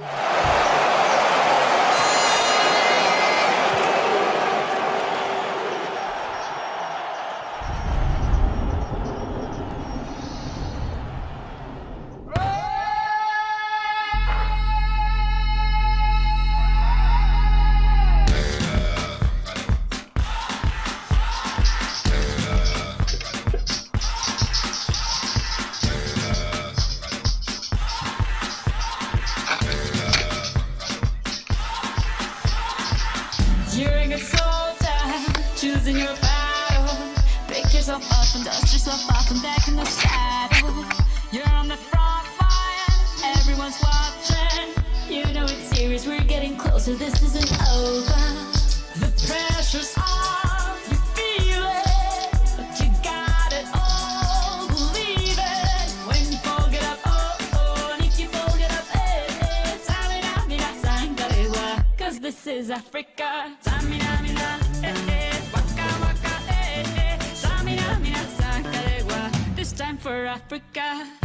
You're a good soldier, choosing your battle. Pick yourself up and dust yourself off and back in the saddle. You're on the front line, everyone's watching. You know it's serious, we're getting closer, this isn't over. The pressure's on, you feel it, but you got it all, believe it. When you fold it up, oh, oh, and if you fold it up, eh, Samina, mina, sangarewa. Cause this is Africa. Samina, mina, waka, waka, Samina, mina, sangarewa. This time for Africa.